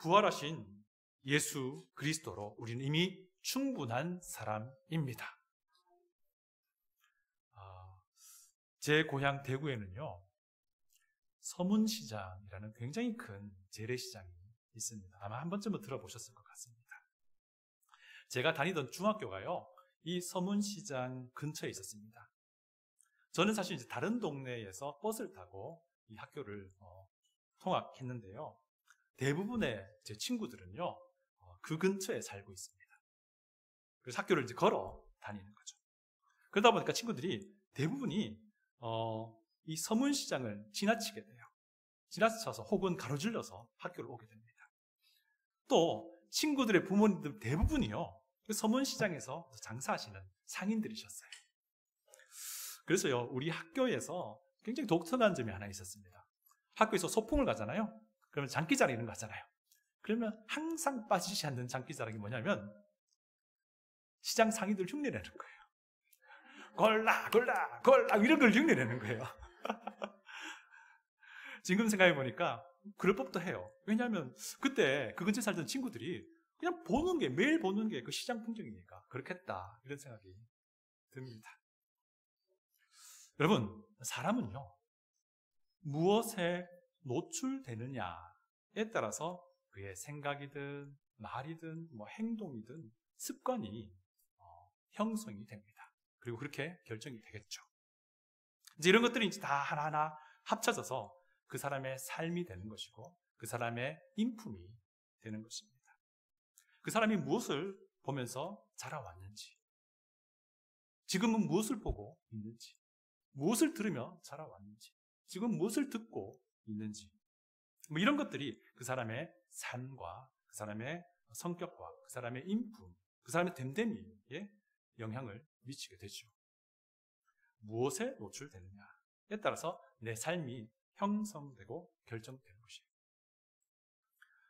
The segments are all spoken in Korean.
부활하신 예수 그리스도로 우리는 이미 충분한 사람입니다. 제 고향 대구에는요, 서문시장이라는 굉장히 큰 재래시장이 있습니다. 아마 한 번쯤은 들어보셨을 것 같습니다. 제가 다니던 중학교가요, 이 서문시장 근처에 있었습니다. 저는 사실 이제 다른 동네에서 버스를 타고 이 학교를 통학했는데요. 대부분의 제 친구들은요, 그 근처에 살고 있습니다. 그래서 학교를 이제 걸어 다니는 거죠. 그러다 보니까 친구들이 대부분이 이 서문시장을 지나치게 돼요. 지나쳐서 혹은 가로질러서 학교를 오게 됩니다. 또 친구들의 부모님들 대부분이요, 그 서문시장에서 장사하시는 상인들이셨어요. 그래서요, 우리 학교에서 굉장히 독특한 점이 하나 있었습니다. 학교에서 소풍을 가잖아요. 그러면 장기자랑 이런 거 하잖아요. 그러면 항상 빠지지 않는 장기자랑이 뭐냐면 시장 상인들 흉내내는 거예요. 골라 골라 골라 이런 걸 흉내내는 거예요. 지금 생각해보니까 그럴 법도 해요. 왜냐하면 그때 그 근처에 살던 친구들이 그냥 보는 게, 매일 보는 게 그 시장 풍경이니까 그렇겠다, 이런 생각이 듭니다. 여러분, 사람은요, 무엇에 노출되느냐에 따라서 그의 생각이든 말이든 행동이든 습관이 형성이 됩니다. 그리고 그렇게 결정이 되겠죠. 이제 이런 것들이 이제 다 하나하나 합쳐져서 그 사람의 삶이 되는 것이고 그 사람의 인품이 되는 것입니다. 그 사람이 무엇을 보면서 자라왔는지, 지금은 무엇을 보고 있는지, 무엇을 들으며 자라왔는지, 지금 무엇을 듣고 있는지, 이런 것들이 그 사람의 삶과 그 사람의 성격과 그 사람의 인품, 그 사람의 됨됨이에 영향을 미치게 되죠. 무엇에 노출되느냐에 따라서 내 삶이 형성되고 결정되는 것이에요.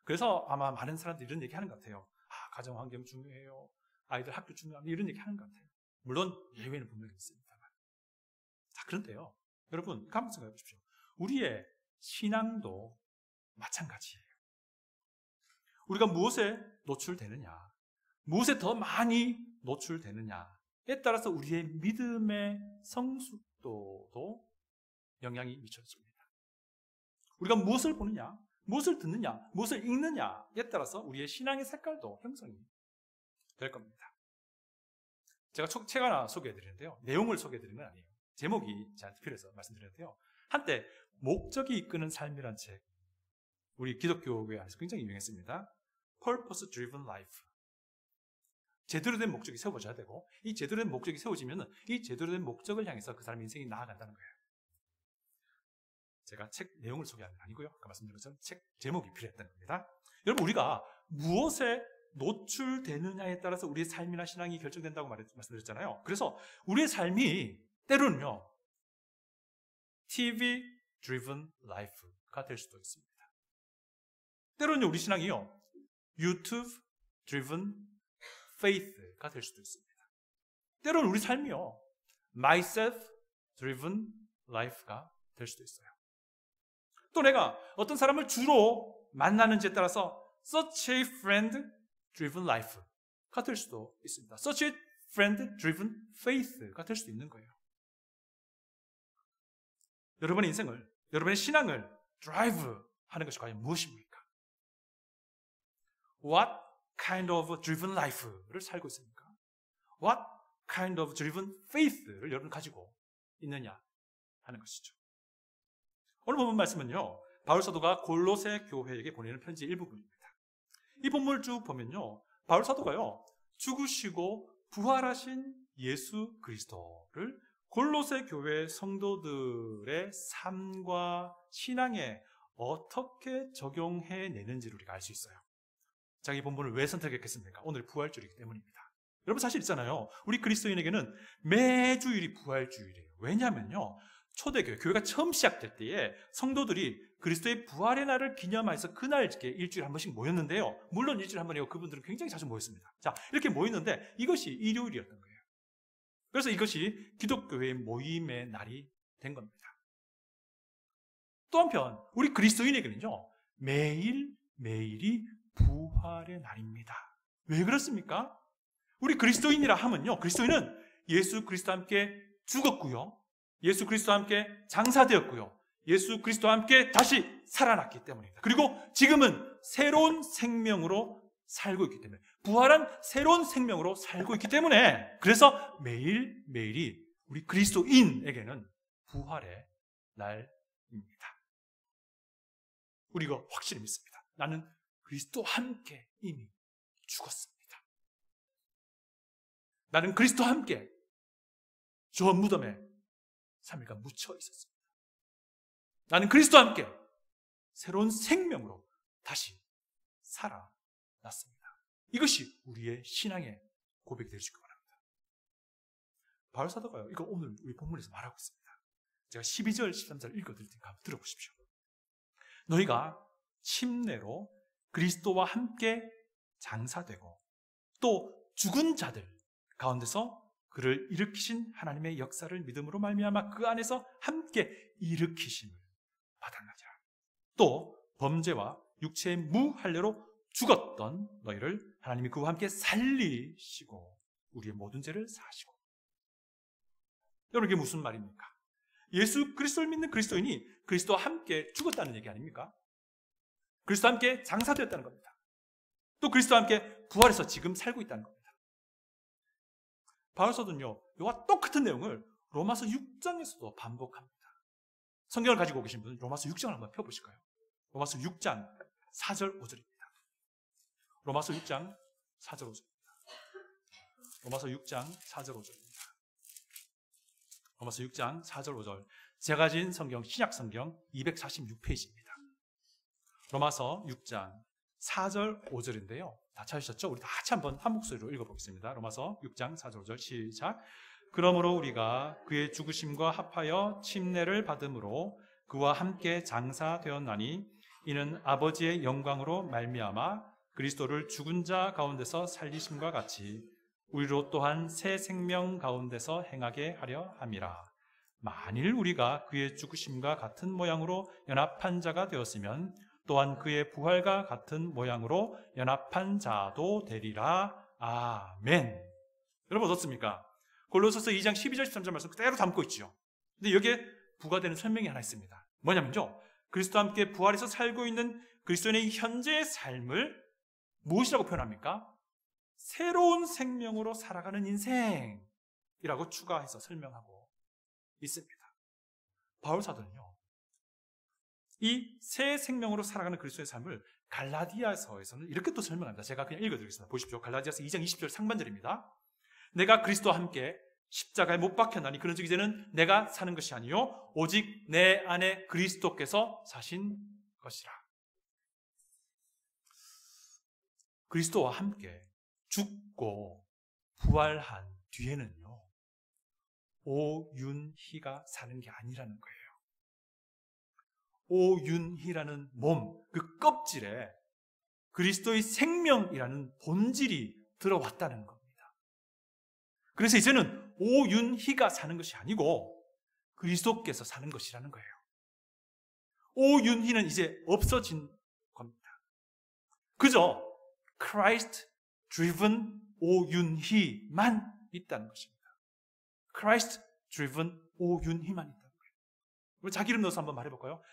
그래서 아마 많은 사람들이 이런 얘기 하는 것 같아요. 가정 환경 중요해요. 아이들 학교 중요합니다. 이런 얘기 하는 것 같아요. 물론 예외는 분명히 있습니다만. 자, 그런데요, 여러분, 한번 생각해 보십시오. 우리의 신앙도 마찬가지예요. 우리가 무엇에 노출되느냐, 무엇에 더 많이 노출되느냐에 따라서 우리의 믿음의 성숙도도 영향이 미쳐집니다. 우리가 무엇을 보느냐, 무엇을 듣느냐, 무엇을 읽느냐에 따라서 우리의 신앙의 색깔도 형성이 될 겁니다. 제가 책 하나 소개해드리는데요, 내용을 소개해드리는 건 아니에요. 제목이 저한테 필요해서 말씀드렸는데요, 한때 목적이 이끄는 삶이란 책, 우리 기독교회 안에서 굉장히 유행했습니다. Purpose Driven Life. 제대로 된 목적이 세워져야 되고, 이 제대로 된 목적이 세워지면 이 제대로 된 목적을 향해서 그 사람의 인생이 나아간다는 거예요. 제가 책 내용을 소개하는 건 아니고요, 아까 말씀드린 것처럼 책 제목이 필요했던 겁니다. 여러분, 우리가 무엇에 노출되느냐에 따라서 우리의 삶이나 신앙이 결정된다고 말씀드렸잖아요. 그래서 우리의 삶이 때로는요, TV driven life가 될 수도 있습니다. 때로는 우리 신앙이요, YouTube driven faith가 될 수도 있습니다. 때로는 우리 삶이요, myself driven life가 될 수도 있어요. 또 내가 어떤 사람을 주로 만나는지에 따라서 such a friend driven life가 될 수도 있습니다. such a friend driven faith가 될 수도 있는 거예요. 여러분의 인생을, 여러분의 신앙을 drive 하는 것이 과연 무엇입니까? What kind of driven life를 살고 있습니까? What kind of driven faith를 여러분 가지고 있느냐 하는 것이죠. 오늘 본문 말씀은요, 바울 사도가 골로새 교회에게 보내는 편지 일부분입니다. 이 본문을 쭉 보면요, 바울 사도가요, 죽으시고 부활하신 예수 그리스도를 골로새 교회 성도들의 삶과 신앙에 어떻게 적용해내는지를 우리가 알 수 있어요. 자, 이 본문을 왜 선택했겠습니까? 오늘 부활주일이기 때문입니다. 여러분, 사실 있잖아요, 우리 그리스도인에게는 매주일이 부활주일이에요. 왜냐하면요, 초대교회, 교회가 처음 시작될 때에 성도들이 그리스도의 부활의 날을 기념해서 그날 이렇게 일주일에 한 번씩 모였는데요, 물론 일주일에 한 번이고 그분들은 굉장히 자주 모였습니다. 자, 이렇게 모였는데 이것이 일요일이었던 거예요. 그래서 이것이 기독교회의 모임의 날이 된 겁니다. 또 한편 우리 그리스도인에게는요, 매일이 부활의 날입니다. 왜 그렇습니까? 우리 그리스도인이라 하면요, 그리스도인은 예수 그리스도와 함께 죽었고요, 예수 그리스도와 함께 장사되었고요, 예수 그리스도와 함께 다시 살아났기 때문입니다. 그리고 지금은 새로운 생명으로 살고 있기 때문에, 부활한 새로운 생명으로 살고 있기 때문에, 그래서 매일매일이 우리 그리스도인에게는 부활의 날입니다. 우리가 확실히 믿습니다. 나는 그리스도와 함께 이미 죽었습니다. 나는 그리스도와 함께 저 무덤에 3일간 묻혀 있었습니다. 나는 그리스도와 함께 새로운 생명으로 다시 살아났습니다. 이것이 우리의 신앙의 고백이 될 수 있기 바랍니다. 바울 사도가요, 이거 오늘 우리 본문에서 말하고 있습니다. 제가 12절, 13절 읽어드릴 테니까 한번 들어보십시오. 너희가 침례로 그리스도와 함께 장사되고 또 죽은 자들 가운데서 그를 일으키신 하나님의 역사를 믿음으로 말미암아 그 안에서 함께 일으키심을 받았느니라. 또 범죄와 육체의 무할례로 죽었던 너희를 하나님이 그와 함께 살리시고 우리의 모든 죄를 사하시고. 여러분, 이게 무슨 말입니까? 예수 그리스도를 믿는 그리스도인이 그리스도와 함께 죽었다는 얘기 아닙니까? 그리스도와 함께 장사되었다는 겁니다. 또 그리스도와 함께 부활해서 지금 살고 있다는 겁니다. 바울 사도는요, 이와 똑같은 내용을 로마서 6장에서도 반복합니다. 성경을 가지고 계신 분은 로마서 6장을 한번 펴보실까요? 로마서 6장 4절 5절입니다. 로마서 6장 4절 5절입니다. 로마서 6장 4절 5절입니다. 로마서 6장 4절 5절. 제가 가진 성경, 신약 성경 246페이지입니다. 로마서 6장 4절 5절인데요. 다 찾으셨죠? 우리 다 같이 한번 한 목소리로 읽어보겠습니다. 로마서 6장 4절 5절 시작. 그러므로 우리가 그의 죽으심과 합하여 침례를 받음으로 그와 함께 장사되었나니 이는 아버지의 영광으로 말미암아 그리스도를 죽은 자 가운데서 살리심과 같이 우리로 또한 새 생명 가운데서 행하게 하려 함이라. 만일 우리가 그의 죽으심과 같은 모양으로 연합한 자가 되었으면 또한 그의 부활과 같은 모양으로 연합한 자도 되리라. 아멘. 여러분 어떻습니까? 골로새서 2장 12절 13절 말씀 그대로 담고 있죠. 근데 여기에 부과되는 설명이 하나 있습니다. 뭐냐면요, 그리스도와 함께 부활해서 살고 있는 그리스도인의 현재의 삶을 무엇이라고 표현합니까? 새로운 생명으로 살아가는 인생이라고 추가해서 설명하고 있습니다. 바울 사도는요, 이 새 생명으로 살아가는 그리스도의 삶을 갈라디아서에서는 이렇게 또 설명합니다. 제가 그냥 읽어드리겠습니다. 보십시오. 갈라디아서 2장 20절 상반절입니다. 내가 그리스도와 함께 십자가에 못 박혔나니 그런즉 이제는 내가 사는 것이 아니요 오직 내 안에 그리스도께서 사신 것이라. 그리스도와 함께 죽고 부활한 뒤에는요, 오윤희가 사는 게 아니라는 거예요. 오윤희라는 몸, 그 껍질에 그리스도의 생명이라는 본질이 들어왔다는 겁니다. 그래서 이제는 오윤희가 사는 것이 아니고 그리스도께서 사는 것이라는 거예요. 오윤희는 이제 없어진 겁니다. 그저 Christ driven 오윤희만 있다는 것입니다. Christ driven 오윤희만 있다는 거예요. 우리 자기 이름 넣어서 한번 말해볼까요?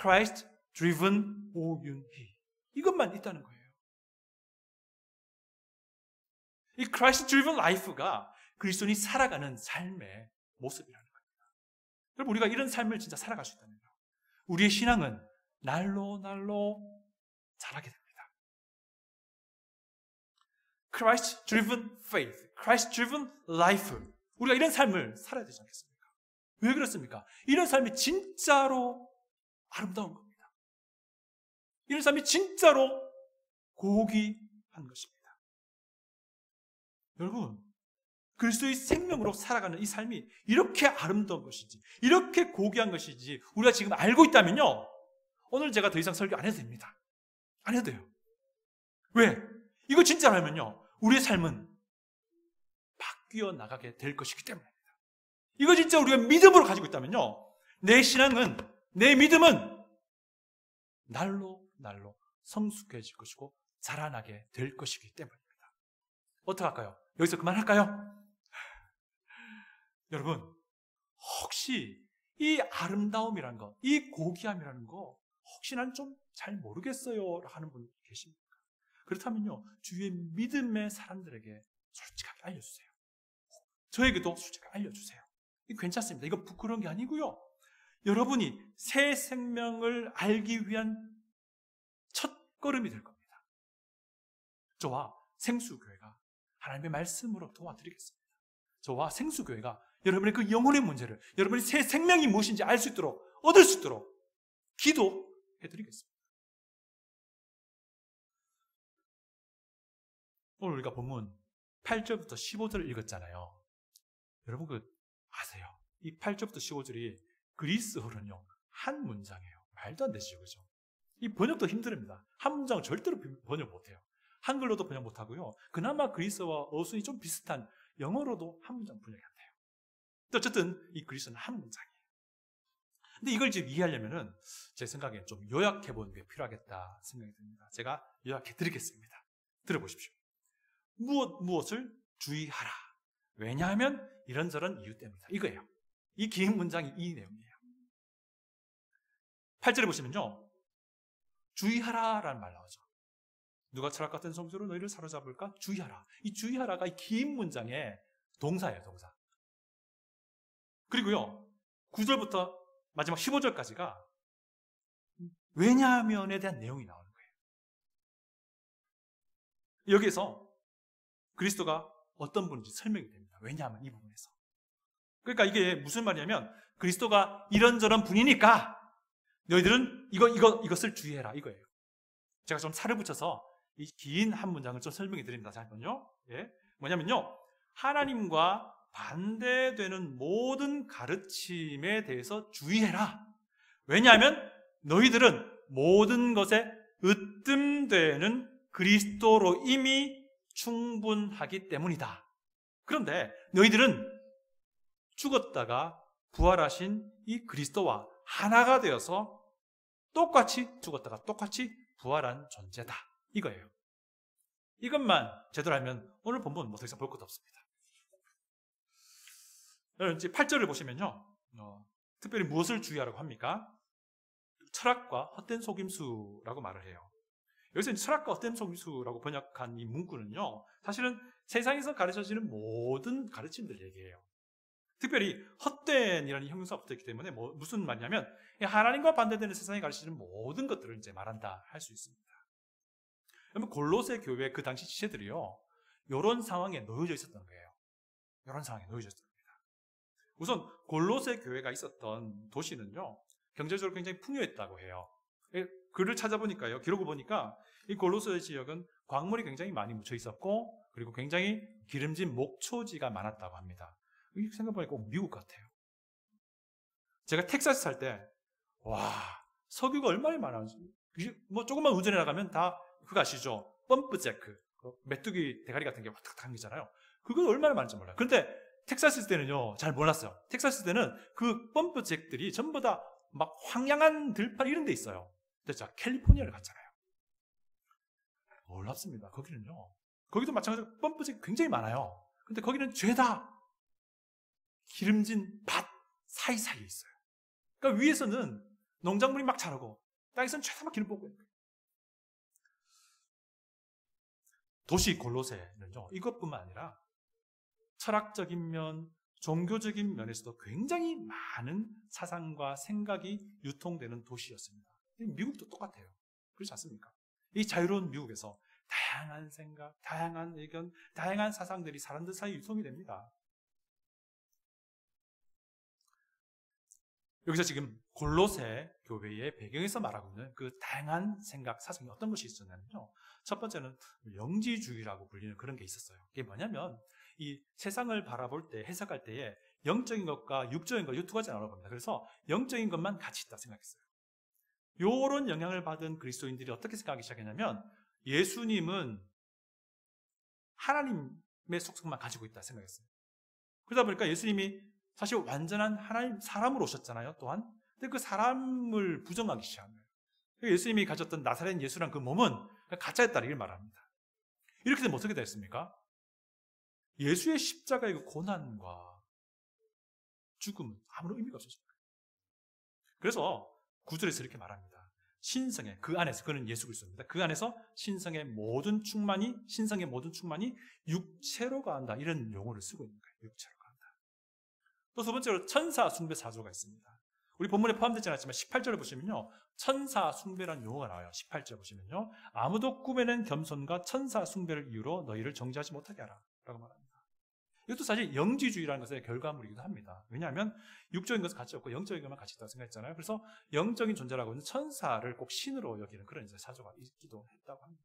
Christ driven 오윤희. 이것만 있다는 거예요. 이 Christ driven life가 그리스도인이 살아가는 삶의 모습이라는 겁니다. 여러분, 우리가 이런 삶을 진짜 살아갈 수 있다면요, 우리의 신앙은 날로 자라게 됩니다. Christ driven faith, Christ driven life. 우리가 이런 삶을 살아야 되지 않겠습니까? 왜 그렇습니까? 이런 삶이 진짜로 아름다운 겁니다. 이런 삶이 진짜로 고귀한 것입니다. 여러분, 그리스도의 생명으로 살아가는 이 삶이 이렇게 아름다운 것인지, 이렇게 고귀한 것인지 우리가 지금 알고 있다면요, 오늘 제가 더 이상 설교 안 해도 됩니다. 안 해도 돼요. 왜? 이거 진짜 알면요, 우리의 삶은 바뀌어 나가게 될 것이기 때문입니다. 이거 진짜 우리가 믿음으로 가지고 있다면요, 내 신앙은, 내 믿음은 날로 성숙해질 것이고 자라나게 될 것이기 때문입니다. 어떡할까요? 여기서 그만할까요? 여러분, 혹시 이 아름다움이라는 거, 이 고귀함이라는 거 혹시 난 좀 잘 모르겠어요 하는 분 계십니까? 그렇다면요, 주위의 믿음의 사람들에게 솔직하게 알려주세요. 저에게도 솔직하게 알려주세요. 이거 괜찮습니다. 이거 부끄러운 게 아니고요, 여러분이 새 생명을 알기 위한 첫 걸음이 될 겁니다. 저와 생수교회가 하나님의 말씀으로 도와드리겠습니다. 저와 생수교회가 여러분의 그 영혼의 문제를, 여러분의 새 생명이 무엇인지 알 수 있도록, 얻을 수 있도록 기도해드리겠습니다. 오늘 우리가 본문 8절부터 15절을 읽었잖아요. 여러분 그 아세요? 이 8절부터 15절이 그리스어로는요, 한 문장이에요. 말도 안 되시죠, 그죠? 이 번역도 힘듭니다. 한 문장을 절대로 번역 못해요. 한글로도 번역 못하고요, 그나마 그리스어와 어순이 좀 비슷한 영어로도 한 문장 번역이 안 돼요. 어쨌든 이 그리스어는 한 문장이에요. 근데 이걸 지금 이해하려면은 제 생각에 좀 요약해보는 게 필요하겠다 생각이 듭니다. 제가 요약해드리겠습니다. 들어보십시오. 무엇을 주의하라. 왜냐하면 이런저런 이유 때문이다. 이거예요. 이 긴 문장이 이 내용이에요. 8절에 보시면요, 주의하라라는 말 나오죠. 누가 철학 같은 성수로 너희를 사로잡을까? 주의하라. 이 주의하라가 이 긴 문장의 동사예요, 동사. 그리고요, 9절부터 마지막 15절까지가 왜냐하면에 대한 내용이 나오는 거예요. 여기에서 그리스도가 어떤 분인지 설명이 됩니다. 왜냐하면 이 부분에서. 그러니까 이게 무슨 말이냐면, 그리스도가 이런저런 분이니까 너희들은 이것을 주의해라, 이거예요. 제가 좀 살을 붙여서 이 긴 한 문장을 좀 설명해 드립니다. 잠깐만요. 예. 뭐냐면요, 하나님과 반대되는 모든 가르침에 대해서 주의해라. 왜냐하면 너희들은 모든 것에 으뜸되는 그리스도로 이미 충분하기 때문이다. 그런데 너희들은 죽었다가 부활하신 이 그리스도와 하나가 되어서 똑같이 죽었다가 똑같이 부활한 존재다. 이거예요. 이것만 제대로 알면 오늘 본문 뭐 더 이상 볼 것도 없습니다. 여러분, 이제 8절을 보시면요, 특별히 무엇을 주의하라고 합니까? 철학과 헛된 속임수라고 말을 해요. 여기서 철학과 헛된 속임수라고 번역한 이 문구는요, 사실은 세상에서 가르쳐지는 모든 가르침들 얘기해요. 특별히 헛된이라는 형용사가 붙어있기 때문에 무슨 말이냐면, 하나님과 반대되는 세상에 가르치는 모든 것들을 이제 말한다 할 수 있습니다. 그러면 골로새 교회 그 당시 지체들이요, 이런 상황에 놓여져 있었던 거예요. 이런 상황에 놓여져 있었던 겁니다. 우선 골로새 교회가 있었던 도시는요, 경제적으로 굉장히 풍요했다고 해요. 글을 찾아보니까요, 기록을 보니까 이 골로새 지역은 광물이 굉장히 많이 묻혀 있었고, 그리고 굉장히 기름진 목초지가 많았다고 합니다. 생각해보니까 꼭 미국 같아요. 제가 텍사스 살 때, 와, 석유가 얼마나 많았는지, 뭐 조금만 운전해 나가면 다 그거 아시죠? 펌프 잭크, 메뚜기 대가리 같은 게 탁탁 당기잖아요. 그거 얼마나 많은지 몰라요. 그런데 텍사스 때는요, 잘 몰랐어요. 텍사스 때는 그 펌프 잭들이 전부 다 막 황량한 들판 이런 데 있어요. 근데 제가 캘리포니아를 갔잖아요. 놀랍습니다. 거기는요, 거기도 마찬가지로 펌프 잭 굉장히 많아요. 근데 거기는 죄다 기름진 밭 사이사이에 있어요. 그러니까 위에서는 농작물이 막 자라고 땅에서는 죄다 막 기름 뿜고 있는 거예요. 도시 골로새는요, 이것뿐만 아니라 철학적인 면, 종교적인 면에서도 굉장히 많은 사상과 생각이 유통되는 도시였습니다. 미국도 똑같아요. 그렇지 않습니까? 이 자유로운 미국에서 다양한 생각, 다양한 의견, 다양한 사상들이 사람들 사이에 유통이 됩니다. 여기서 지금 골로새 교회의 배경에서 말하고 있는 그 다양한 생각, 사상이 어떤 것이 있었냐면요, 첫 번째는 영지주의라고 불리는 그런 게 있었어요. 이게 뭐냐면, 이 세상을 바라볼 때, 해석할 때에 영적인 것과 육적인 것, 이 두 가지 나눠봅니다. 그래서 영적인 것만 가치 있다 생각했어요. 요런 영향을 받은 그리스도인들이 어떻게 생각하기 시작했냐면, 예수님은 하나님의 속성만 가지고 있다 생각했어요. 그러다 보니까 예수님이 사실 완전한 하나님 사람으로 오셨잖아요, 또한. 근데 그 사람을 부정하기 시작한 거예요. 예수님이 가졌던 나사렛 예수란 그 몸은 가짜였다 이걸 말합니다. 이렇게 되면 어떻게 됐습니까? 예수의 십자가의 그 고난과 죽음은 아무런 의미가 없었습니다. 그래서 9절에서 이렇게 말합니다. 신성의 그 안에서, 그는 예수 그리스도입니다. 그 안에서 신성의 모든 충만이 육체로 가한다, 이런 용어를 쓰고 있는 거예요. 육체로 가한다. 또 두 번째로 천사 숭배 사조가 있습니다. 우리 본문에 포함되지 않았지만 18절을 보시면요, 천사 숭배라는 용어가 나와요. 18절 보시면요, 아무도 꿈에는 겸손과 천사 숭배를 이유로 너희를 정죄하지 못하게 하라 라고 말합니다. 이것도 사실 영지주의라는 것의 결과물이기도 합니다. 왜냐하면 육적인 것은 가치 없고 영적인 것만 가치 있다고 생각했잖아요. 그래서 영적인 존재라고 하는 천사를 꼭 신으로 여기는 그런 사조가 있기도 했다고 합니다.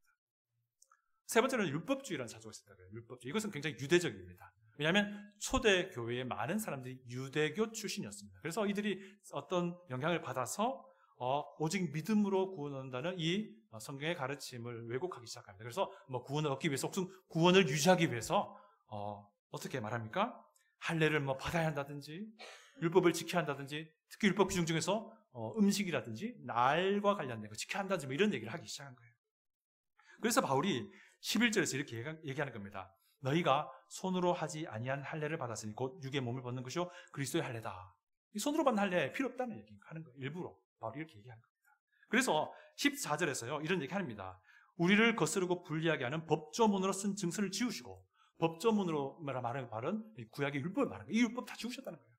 세 번째는 율법주의라는 사조가 있습니다. 율법주의. 이것은 굉장히 유대적입니다. 왜냐하면 초대 교회의 많은 사람들이 유대교 출신이었습니다. 그래서 이들이 어떤 영향을 받아서 오직 믿음으로 구원한다는 이 성경의 가르침을 왜곡하기 시작합니다. 그래서 구원을 얻기 위해서, 혹은 구원을 유지하기 위해서 어떻게 말합니까? 할례를 받아야 한다든지, 율법을 지켜야 한다든지, 특히 율법 규정 중에서 음식이라든지 날과 관련된 거 지켜야 한다든지 이런 얘기를 하기 시작한 거예요. 그래서 바울이 11절에서 이렇게 얘기하는 겁니다. 너희가 손으로 하지 아니한 할례를 받았으니 곧 육의 몸을 벗는 것이요 그리스도의 할례다. 이 손으로 받는 할례 필요 없다는 얘기 하는 거예요. 일부러 바울이 이렇게 얘기하는 겁니다. 그래서 14절에서요 이런 얘기 합니다. 우리를 거스르고 불리하게 하는 법조문으로 쓴 증서를 지우시고, 법조문으로 말하는 말은 구약의 율법을 말하는 거예요. 이 율법 다 지우셨다는 거예요.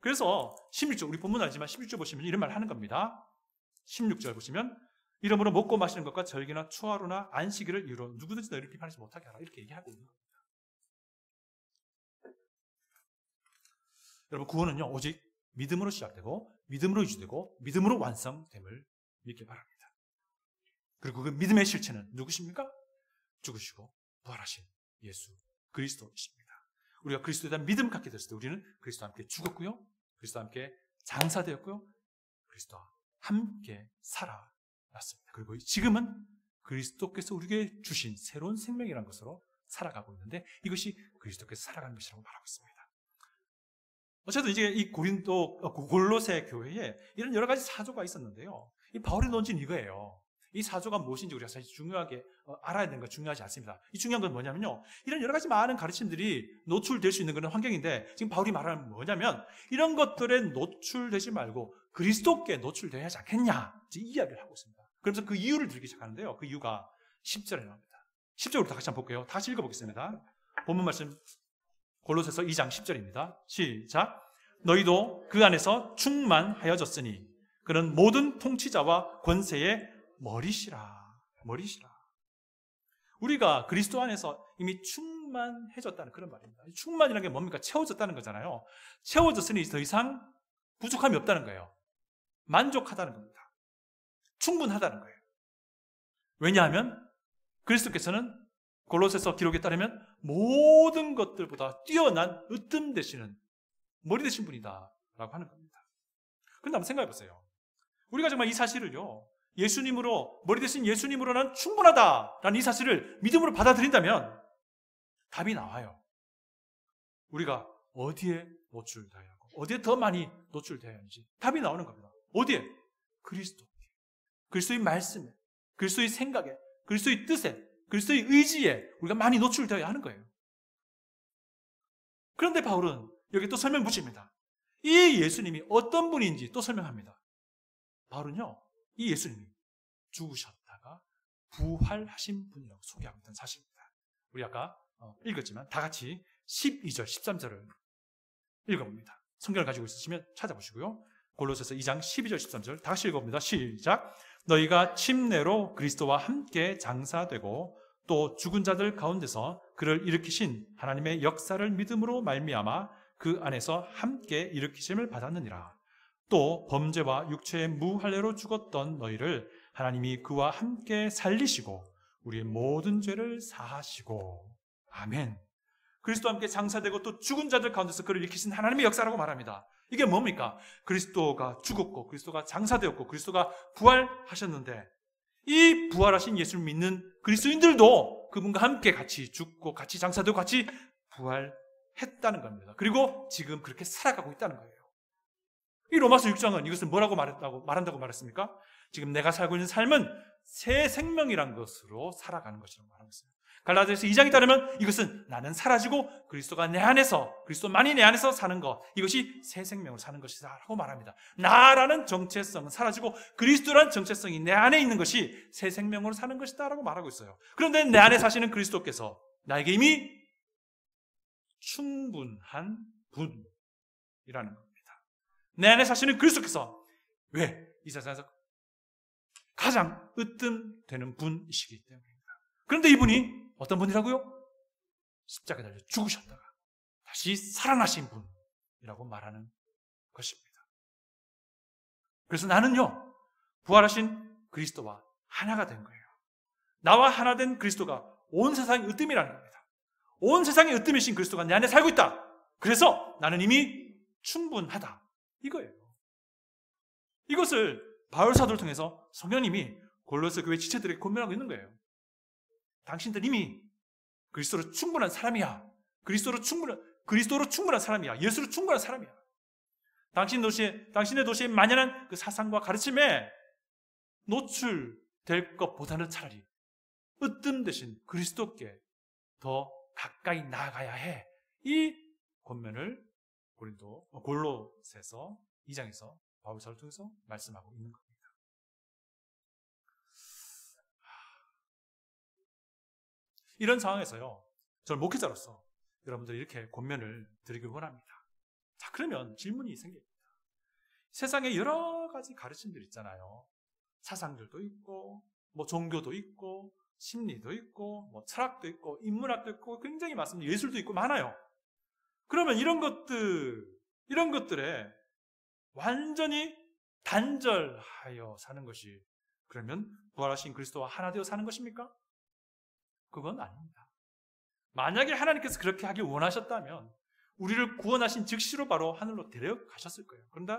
그래서 16절, 우리 본문은 아니지만 16절 보시면 이런 말을 하는 겁니다. 16절 보시면 이러므로 먹고 마시는 것과 절기나 추하루나 안식일을 이유로 누구든지 너희를 비판하지 못하게 하라, 이렇게 얘기하고 있는 겁니다. 여러분, 구원은요 오직 믿음으로 시작되고 믿음으로 유지되고 믿음으로 완성됨을 믿기 바랍니다. 그리고 그 믿음의 실체는 누구십니까? 죽으시고 부활하신 예수 그리스도이십니다. 우리가 그리스도에 대한 믿음 갖게 됐을 때 우리는 그리스도와 함께 죽었고요, 그리스도와 함께 장사되었고요, 그리스도와 함께 살아났습니다. 그리고 지금은 그리스도께서 우리에게 주신 새로운 생명이라는 것으로 살아가고 있는데, 이것이 그리스도께서 살아가는 것이라고 말하고 있습니다. 어쨌든 이제 이 골로새 교회에 이런 여러 가지 사조가 있었는데요, 이 바울이 논지는 이거예요. 이 사조가 무엇인지 우리가 사실 중요하게 알아야 되는 건 중요하지 않습니다. 이 중요한 건 뭐냐면요, 이런 여러 가지 많은 가르침들이 노출될 수 있는 그런 환경인데, 지금 바울이 말하는 뭐냐면 이런 것들에 노출되지 말고 그리스도께 노출되어야 하지 않겠냐, 이 이야기를 하고 있습니다. 그러면서 그 이유를 들기 시작하는데요, 그 이유가 10절에 나옵니다. 10절부터 다시 한번 볼게요. 다시 읽어보겠습니다. 본문 말씀 골로새서 2장 10절입니다. 시작. 너희도 그 안에서 충만하여졌으니 그는 모든 통치자와 권세의 머리시라. 우리가 그리스도 안에서 이미 충만해졌다는 그런 말입니다. 충만이라는 게 뭡니까? 채워졌다는 거잖아요. 채워졌으니 더 이상 부족함이 없다는 거예요. 만족하다는 겁니다. 충분하다는 거예요. 왜냐하면 그리스도께서는 골로새서 기록에 따르면 모든 것들보다 뛰어난 으뜸 되시는 머리 되신 분이다 라고 하는 겁니다. 그런데 한번 생각해 보세요. 우리가 정말 이 사실을요, 예수님으로, 머리 대신 예수님으로는 충분하다라는 이 사실을 믿음으로 받아들인다면 답이 나와요. 우리가 어디에 노출되어야 하고 어디에 더 많이 노출되어야 하는지 답이 나오는 겁니다. 어디에? 그리스도, 그리스도의 말씀에, 그리스도의 생각에, 그리스도의 뜻에, 그리스도의 의지에 우리가 많이 노출되어야 하는 거예요. 그런데 바울은 여기 또 설명 붙입니다. 이 예수님이 어떤 분인지 또 설명합니다. 바울은요, 이 예수님이 죽으셨다가 부활하신 분이라고 소개하고 있다는 사실입니다. 우리 아까 읽었지만 다 같이 12절, 13절을 읽어봅니다. 성경을 가지고 있으시면 찾아보시고요. 골로새서 2장 12절, 13절 다 같이 읽어봅니다. 시작. 너희가 침례로 그리스도와 함께 장사되고 또 죽은 자들 가운데서 그를 일으키신 하나님의 역사를 믿음으로 말미암아 그 안에서 함께 일으키심을 받았느니라. 또 범죄와 육체의 무할례로 죽었던 너희를 하나님이 그와 함께 살리시고 우리의 모든 죄를 사하시고. 아멘. 그리스도와 함께 장사되고 또 죽은 자들 가운데서 그를 일으키신 하나님의 역사라고 말합니다. 이게 뭡니까? 그리스도가 죽었고 그리스도가 장사되었고 그리스도가 부활하셨는데, 이 부활하신 예수를 믿는 그리스도인들도 그분과 함께 같이 죽고 같이 장사되고 같이 부활했다는 겁니다. 그리고 지금 그렇게 살아가고 있다는 거예요. 이 로마서 6장은 이것을 뭐라고 말한다고 말했습니까? 지금 내가 살고 있는 삶은 새 생명이란 것으로 살아가는 것이라고 말하고 있어요. 갈라디아서 2장에 따르면 이것은 나는 사라지고 그리스도가 내 안에서, 그리스도만이 내 안에서 사는 것, 이것이 새 생명으로 사는 것이다 라고 말합니다. 나라는 정체성은 사라지고 그리스도라는 정체성이 내 안에 있는 것이 새 생명으로 사는 것이다 라고 말하고 있어요. 그런데 내 안에 사시는 그리스도께서 나에게 이미 충분한 분이라는 겁니다. 내 안에 사시는 그리스도께서 왜? 이 세상에서 가장 으뜸되는 분이시기 때문입니다. 그런데 이분이 어떤 분이라고요? 십자가에 달려 죽으셨다가 다시 살아나신 분이라고 말하는 것입니다. 그래서 나는요, 부활하신 그리스도와 하나가 된 거예요. 나와 하나 된 그리스도가 온 세상의 으뜸이라는 겁니다. 온 세상의 으뜸이신 그리스도가 내 안에 살고 있다. 그래서 나는 이미 충분하다. 이거예요. 이것을 바울 사도를 통해서 성령님이 골로새 교회 지체들에게 권면하고 있는 거예요. 당신들 이미 그리스도로 충분한 사람이야. 그리스도로 충분한 사람이야. 예수로 충분한 사람이야. 당신의 도시에 만연한 그 사상과 가르침에 노출될 것보다는 차라리 으뜸 대신 그리스도께 더 가까이 나아가야 해. 이 권면을 골로새서 2장에서 바울 사도를 통해서 말씀하고 있는 겁니다. 이런 상황에서요, 저는 목회자로서 여러분들이 이렇게 권면을 드리길 원합니다. 자, 그러면 질문이 생깁니다. 세상에 여러 가지 가르침들이 있잖아요. 사상들도 있고, 뭐 종교도 있고, 심리도 있고, 뭐 철학도 있고, 인문학도 있고, 굉장히 많습니다. 예술도 있고 많아요. 그러면 이런 것들에 완전히 단절하여 사는 것이 그러면 부활하신 그리스도와 하나 되어 사는 것입니까? 그건 아닙니다. 만약에 하나님께서 그렇게 하길 원하셨다면 우리를 구원하신 즉시로 바로 하늘로 데려가셨을 거예요. 그런데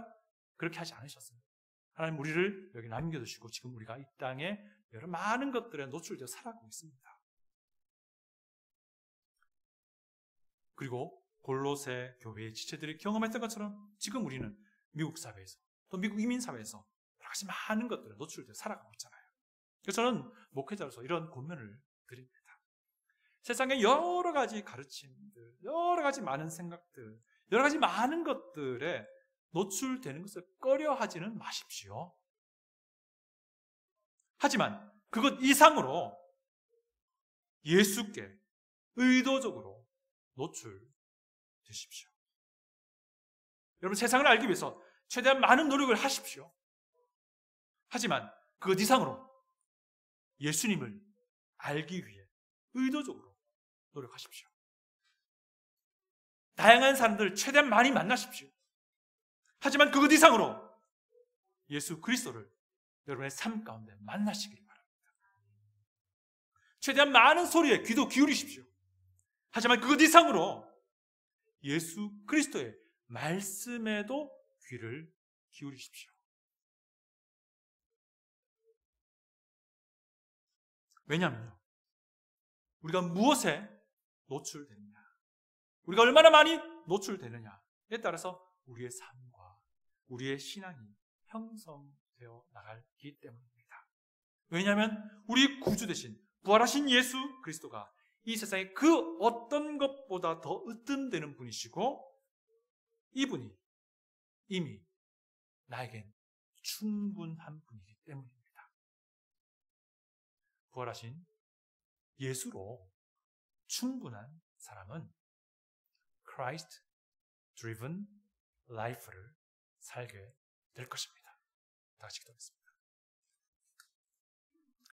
그렇게 하지 않으셨습니다. 하나님 우리를 여기 남겨두시고 지금 우리가 이 땅에 여러 많은 것들에 노출되어 살아가고 있습니다. 그리고 골로새 교회의 지체들이 경험했던 것처럼 지금 우리는 미국 사회에서 또 미국 이민 사회에서 여러 가지 많은 것들에 노출되어 살아가고 있잖아요. 그래서 저는 목회자로서 이런 권면을 드립니다. 세상에 여러 가지 가르침들, 여러 가지 많은 생각들, 여러 가지 많은 것들에 노출되는 것을 꺼려하지는 마십시오. 하지만 그것 이상으로 예수께 의도적으로 노출되십시오. 여러분, 세상을 알기 위해서 최대한 많은 노력을 하십시오. 하지만 그것 이상으로 예수님을 알기 위해 의도적으로 노력하십시오. 다양한 사람들을 최대한 많이 만나십시오. 하지만 그것 이상으로 예수 그리스도를 여러분의 삶 가운데 만나시길 바랍니다. 최대한 많은 소리에 귀도 기울이십시오. 하지만 그것 이상으로 예수 그리스도의 말씀에도 귀를 기울이십시오. 왜냐하면요, 우리가 무엇에 노출되느냐, 우리가 얼마나 많이 노출되느냐에 따라서 우리의 삶과 우리의 신앙이 형성되어 나가기 때문입니다. 왜냐하면 우리 구주 되신 부활하신 예수 그리스도가 이 세상에 그 어떤 것보다 더 으뜸되는 분이시고 이분이 이미 나에겐 충분한 분이기 때문입니다. 부활하신 예수로 충분한 사람은 Christ driven life를 살게 될 것입니다. 다 같이 기도하겠습니다.